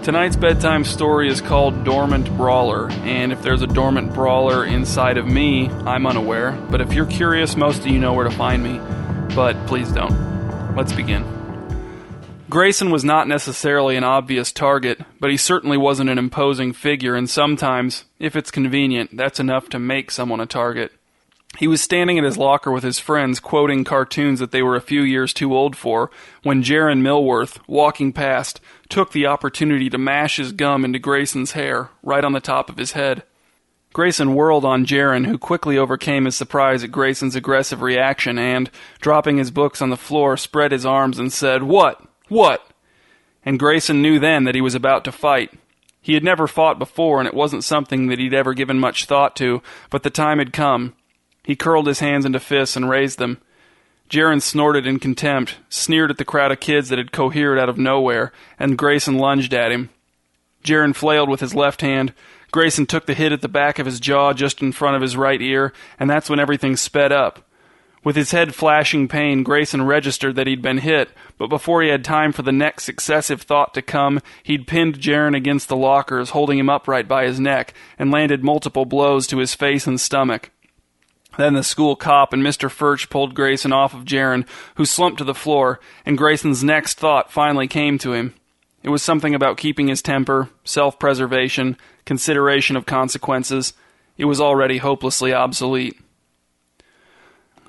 Tonight's bedtime story is called Dormant, Brawler, and if there's a dormant brawler inside of me, I'm unaware, but if you're curious, most of you know where to find me, but please don't. Let's begin. Grayson was not necessarily an obvious target, but he certainly wasn't an imposing figure, and sometimes, if it's convenient, that's enough to make someone a target. He was standing at his locker with his friends, quoting cartoons that they were a few years too old for, when Jaren Millworth, walking past, took the opportunity to mash his gum into Grayson's hair, right on the top of his head. Grayson whirled on Jaren, who quickly overcame his surprise at Grayson's aggressive reaction and, dropping his books on the floor, spread his arms and said, "What? What?" And Grayson knew then that he was about to fight. He had never fought before, and it wasn't something that he'd ever given much thought to, but the time had come. He curled his hands into fists and raised them. Jaren snorted in contempt, sneered at the crowd of kids that had cohered out of nowhere, and Grayson lunged at him. Jaren flailed with his left hand. Grayson took the hit at the back of his jaw just in front of his right ear, and that's when everything sped up. With his head flashing pain, Grayson registered that he'd been hit, but before he had time for the next successive thought to come, he'd pinned Jaren against the lockers, holding him upright by his neck, and landed multiple blows to his face and stomach. Then the school cop and Mr. Furch pulled Grayson off of Jaren, who slumped to the floor, and Grayson's next thought finally came to him. It was something about keeping his temper, self-preservation, consideration of consequences. It was already hopelessly obsolete.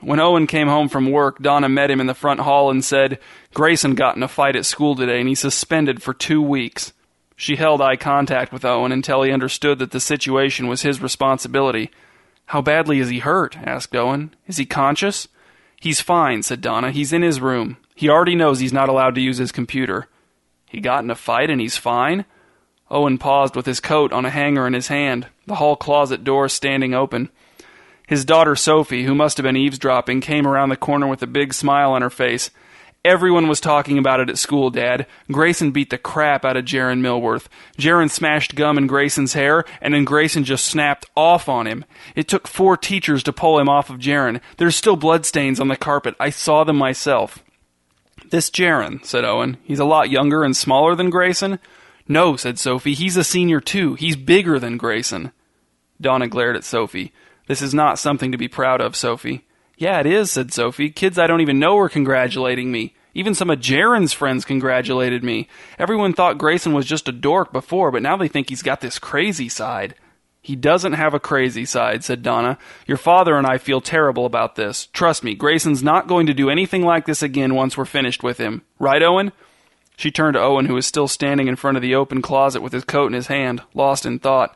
When Owen came home from work, Donna met him in the front hall and said, "Grayson got in a fight at school today and he's suspended for 2 weeks." She held eye contact with Owen until he understood that the situation was his responsibility. "How badly is he hurt?" asked Owen. "Is he conscious?" "He's fine," said Donna. "He's in his room. He already knows he's not allowed to use his computer." "He got in a fight and he's fine?" Owen paused with his coat on a hanger in his hand, the hall closet door standing open. His daughter Sophie, who must have been eavesdropping, came around the corner with a big smile on her face. "Everyone was talking about it at school, Dad. Grayson beat the crap out of Jaren Millworth. Jaren smashed gum in Grayson's hair, and then Grayson just snapped off on him. It took 4 teachers to pull him off of Jaren. There's still bloodstains on the carpet. I saw them myself." "This Jaren," said Owen. "He's a lot younger and smaller than Grayson?" "No," said Sophie. "He's a senior too. He's bigger than Grayson." Donna glared at Sophie. "This is not something to be proud of, Sophie." "Yeah, it is," said Sophie. "Kids I don't even know were congratulating me. Even some of Jaren's friends congratulated me. Everyone thought Grayson was just a dork before, but now they think he's got this crazy side." "He doesn't have a crazy side," said Donna. "Your father and I feel terrible about this. Trust me, Grayson's not going to do anything like this again once we're finished with him. Right, Owen?" She turned to Owen, who was still standing in front of the open closet with his coat in his hand, lost in thought.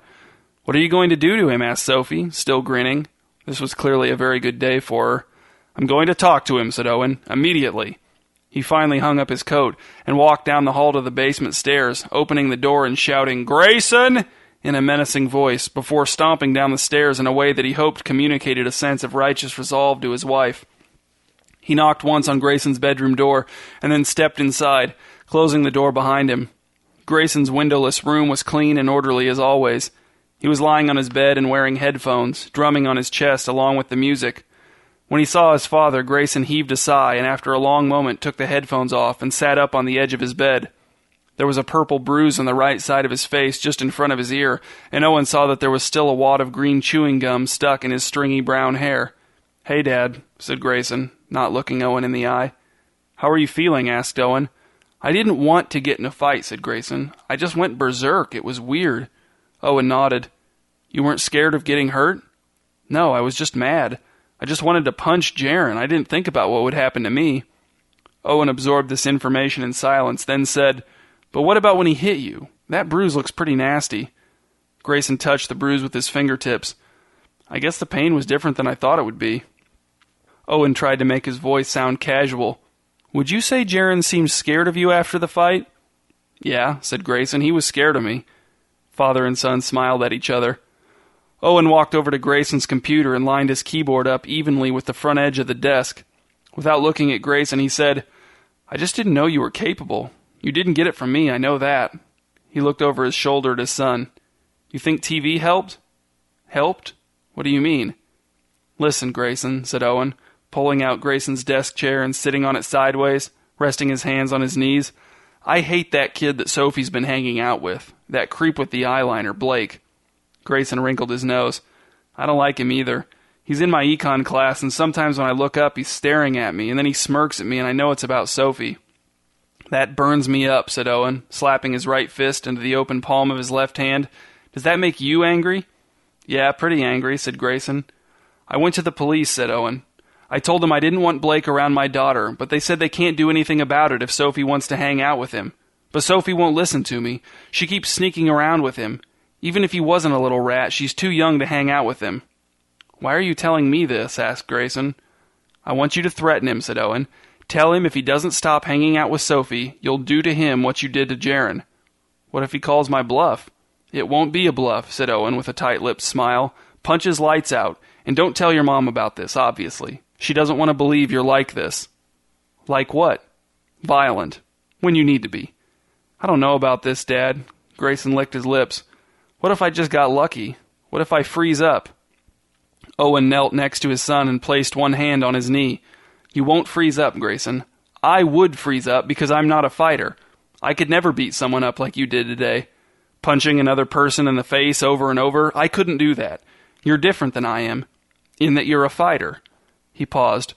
"What are you going to do to him?" asked Sophie, still grinning. This was clearly a very good day for her. "I'm going to talk to him," said Owen, "immediately." He finally hung up his coat and walked down the hall to the basement stairs, opening the door and shouting, "Grayson!" in a menacing voice, before stomping down the stairs in a way that he hoped communicated a sense of righteous resolve to his wife. He knocked once on Grayson's bedroom door and then stepped inside, closing the door behind him. Grayson's windowless room was clean and orderly as always. He was lying on his bed and wearing headphones, drumming on his chest along with the music. When he saw his father, Grayson heaved a sigh and after a long moment took the headphones off and sat up on the edge of his bed. There was a purple bruise on the right side of his face just in front of his ear, and Owen saw that there was still a wad of green chewing gum stuck in his stringy brown hair. "Hey, Dad," said Grayson, not looking Owen in the eye. "How are you feeling?" asked Owen. "I didn't want to get in a fight," said Grayson. "I just went berserk. It was weird." Owen nodded. "You weren't scared of getting hurt?" "No, I was just mad. I just wanted to punch Jaren. I didn't think about what would happen to me." Owen absorbed this information in silence, then said, "But what about when he hit you? That bruise looks pretty nasty." Grayson touched the bruise with his fingertips. "I guess the pain was different than I thought it would be." Owen tried to make his voice sound casual. "Would you say Jaren seemed scared of you after the fight?" "Yeah," said Grayson. "He was scared of me." Father and son smiled at each other. Owen walked over to Grayson's computer and lined his keyboard up evenly with the front edge of the desk. Without looking at Grayson, he said, "I just didn't know you were capable. You didn't get it from me, I know that." He looked over his shoulder at his son. "You think TV helped?" "Helped? What do you mean?" "Listen, Grayson," said Owen, pulling out Grayson's desk chair and sitting on it sideways, resting his hands on his knees. I hate that kid that Sophie's been hanging out with. That creep with the eyeliner, Blake. Grayson wrinkled his nose. I don't like him either. He's in my econ class, and sometimes when I look up, he's staring at me, and then he smirks at me, and I know it's about Sophie. That burns me up, said Owen, slapping his right fist into the open palm of his left hand. Does that make you angry? Yeah, pretty angry, said Grayson. I went to the police, said Owen. I told them I didn't want Blake around my daughter, but they said they can't do anything about it if Sophie wants to hang out with him. But Sophie won't listen to me. She keeps sneaking around with him. Even if he wasn't a little rat, she's too young to hang out with him. Why are you telling me this? Asked Grayson. I want you to threaten him, said Owen. Tell him if he doesn't stop hanging out with Sophie, you'll do to him what you did to Jaren. What if he calls my bluff? It won't be a bluff, said Owen with a tight-lipped smile. Punch his lights out, and don't tell your mom about this, obviously. She doesn't want to believe you're like this. Like what? Violent. When you need to be. I don't know about this, Dad. Grayson licked his lips. What if I just got lucky? What if I freeze up? Owen knelt next to his son and placed one hand on his knee. You won't freeze up, Grayson. I would freeze up because I'm not a fighter. I could never beat someone up like you did today. Punching another person in the face over and over, I couldn't do that. You're different than I am, in that you're a fighter. He paused.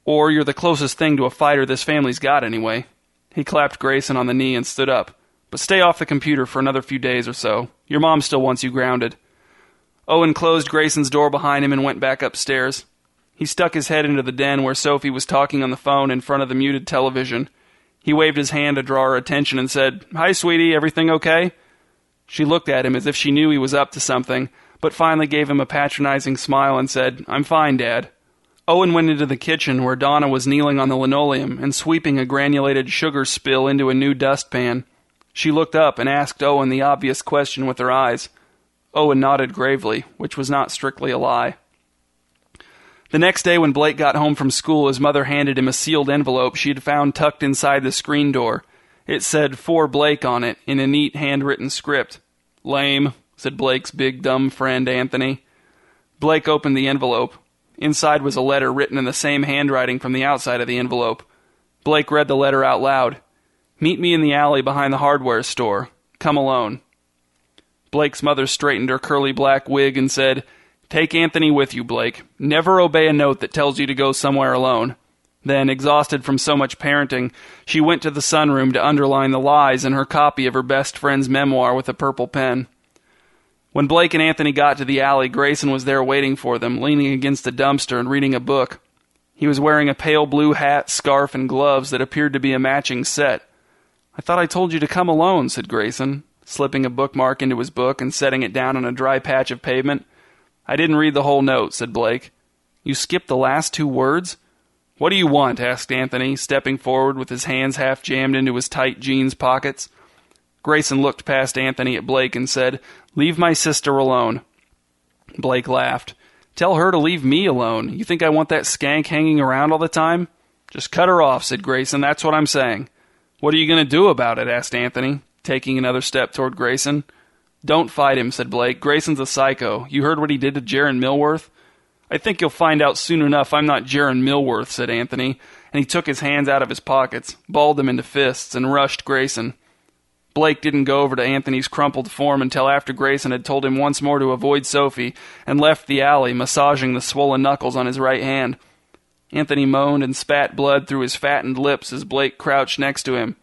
Or you're the closest thing to a fighter this family's got anyway. He clapped Grayson on the knee and stood up. But stay off the computer for another few days or so. Your mom still wants you grounded. Owen closed Grayson's door behind him and went back upstairs. He stuck his head into the den where Sophie was talking on the phone in front of the muted television. He waved his hand to draw her attention and said, Hi, sweetie, everything okay? She looked at him as if she knew he was up to something, but finally gave him a patronizing smile and said, I'm fine, Dad. Owen went into the kitchen where Donna was kneeling on the linoleum and sweeping a granulated sugar spill into a new dustpan. She looked up and asked Owen the obvious question with her eyes. Owen nodded gravely, which was not strictly a lie. The next day when Blake got home from school, his mother handed him a sealed envelope she had found tucked inside the screen door. It said, For Blake on it, in a neat handwritten script. Lame, said Blake's big dumb friend Anthony. Blake opened the envelope. Inside was a letter written in the same handwriting from the outside of the envelope. Blake read the letter out loud. Meet me in the alley behind the hardware store. Come alone. Blake's mother straightened her curly black wig and said, Take Anthony with you, Blake. Never obey a note that tells you to go somewhere alone. Then, exhausted from so much parenting, she went to the sunroom to underline the lies in her copy of her best friend's memoir with a purple pen. When Blake and Anthony got to the alley, Grayson was there waiting for them, leaning against a dumpster and reading a book. He was wearing a pale blue hat, scarf, and gloves that appeared to be a matching set. I thought I told you to come alone, said Grayson, slipping a bookmark into his book and setting it down on a dry patch of pavement. I didn't read the whole note, said Blake. You skipped the last 2 words? What do you want? Asked Anthony, stepping forward with his hands half jammed into his tight jeans pockets. Grayson looked past Anthony at Blake and said, Leave my sister alone. Blake laughed. Tell her to leave me alone. You think I want that skank hanging around all the time? Just cut her off, said Grayson. That's what I'm saying. What are you going to do about it? Asked Anthony, taking another step toward Grayson. Don't fight him, said Blake. Grayson's a psycho. You heard what he did to Jaren Millworth? I think you'll find out soon enough I'm not Jaren Millworth, said Anthony, and he took his hands out of his pockets, balled them into fists, and rushed Grayson. Blake didn't go over to Anthony's crumpled form until after Grayson had told him once more to avoid Sophie and left the alley, massaging the swollen knuckles on his right hand. Anthony moaned and spat blood through his fattened lips as Blake crouched next to him.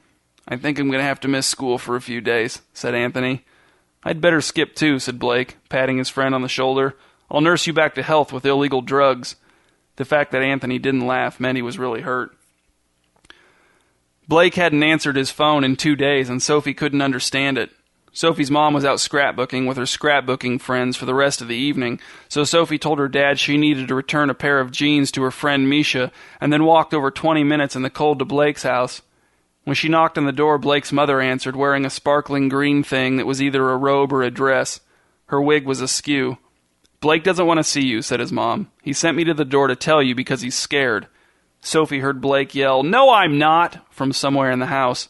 I think I'm going to have to miss school for a few days, said Anthony. I'd better skip too, said Blake, patting his friend on the shoulder. I'll nurse you back to health with illegal drugs. The fact that Anthony didn't laugh meant he was really hurt. Blake hadn't answered his phone in 2 days, and Sophie couldn't understand it. Sophie's mom was out scrapbooking with her scrapbooking friends for the rest of the evening, so Sophie told her dad she needed to return a pair of jeans to her friend Misha, and then walked over 20 minutes in the cold to Blake's house. When she knocked on the door, Blake's mother answered, wearing a sparkling green thing that was either a robe or a dress. Her wig was askew. Blake doesn't want to see you, said his mom. He sent me to the door to tell you because he's scared. Sophie heard Blake yell, No, I'm not, from somewhere in the house.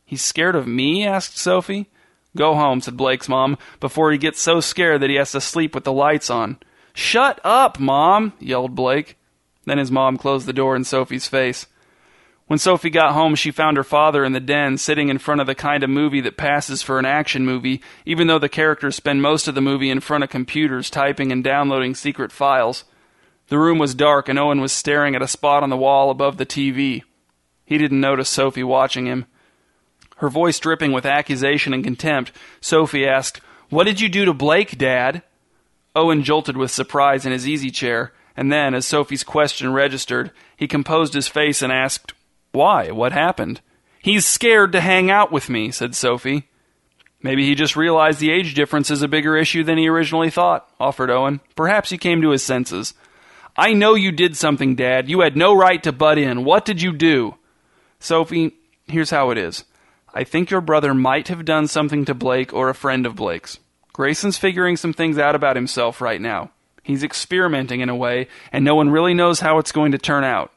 He's scared of me? Asked Sophie. Go home, said Blake's mom, before he gets so scared that he has to sleep with the lights on. Shut up, Mom, yelled Blake. Then his mom closed the door in Sophie's face. When Sophie got home, she found her father in the den, sitting in front of the kind of movie that passes for an action movie, even though the characters spend most of the movie in front of computers, typing and downloading secret files. The room was dark, and Owen was staring at a spot on the wall above the TV. He didn't notice Sophie watching him. Her voice dripping with accusation and contempt, Sophie asked, "What did you do to Blake, Dad?" Owen jolted with surprise in his easy chair, and then, as Sophie's question registered, he composed his face and asked, "Why? What happened?" "He's scared to hang out with me," said Sophie. "Maybe he just realized the age difference is a bigger issue than he originally thought," offered Owen. "Perhaps he came to his senses." "I know you did something, Dad. You had no right to butt in. What did you do?" "Sophie, here's how it is. I think your brother might have done something to Blake or a friend of Blake's. Grayson's figuring some things out about himself right now. He's experimenting in a way, and no one really knows how it's going to turn out."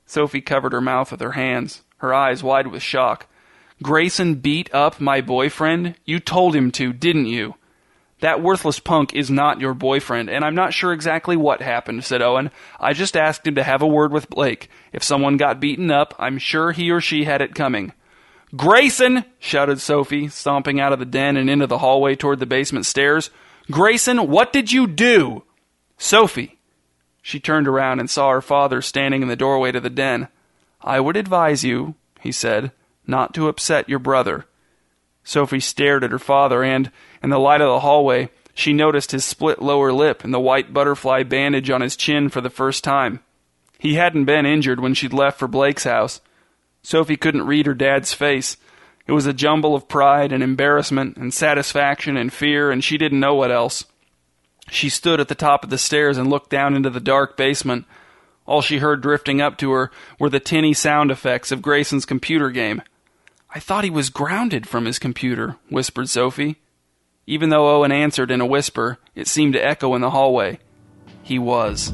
Sophie covered her mouth with her hands, her eyes wide with shock. "Grayson beat up my boyfriend? You told him to, didn't you?" "That worthless punk is not your boyfriend, and I'm not sure exactly what happened," said Owen. "I just asked him to have a word with Blake. If someone got beaten up, I'm sure he or she had it coming." "Grayson!" shouted Sophie, stomping out of the den and into the hallway toward the basement stairs. "Grayson, what did you do?" "Sophie!" She turned around and saw her father standing in the doorway to the den. "I would advise you," he said, "not to upset your brother." Sophie stared at her father and, in the light of the hallway, she noticed his split lower lip and the white butterfly bandage on his chin for the first time. He hadn't been injured when she'd left for Blake's house. Sophie couldn't read her dad's face. It was a jumble of pride and embarrassment and satisfaction and fear, and she didn't know what else. She stood at the top of the stairs and looked down into the dark basement. All she heard drifting up to her were the tinny sound effects of Grayson's computer game. "I thought he was grounded from his computer," whispered Sophie. Even though Owen answered in a whisper, it seemed to echo in the hallway. He was.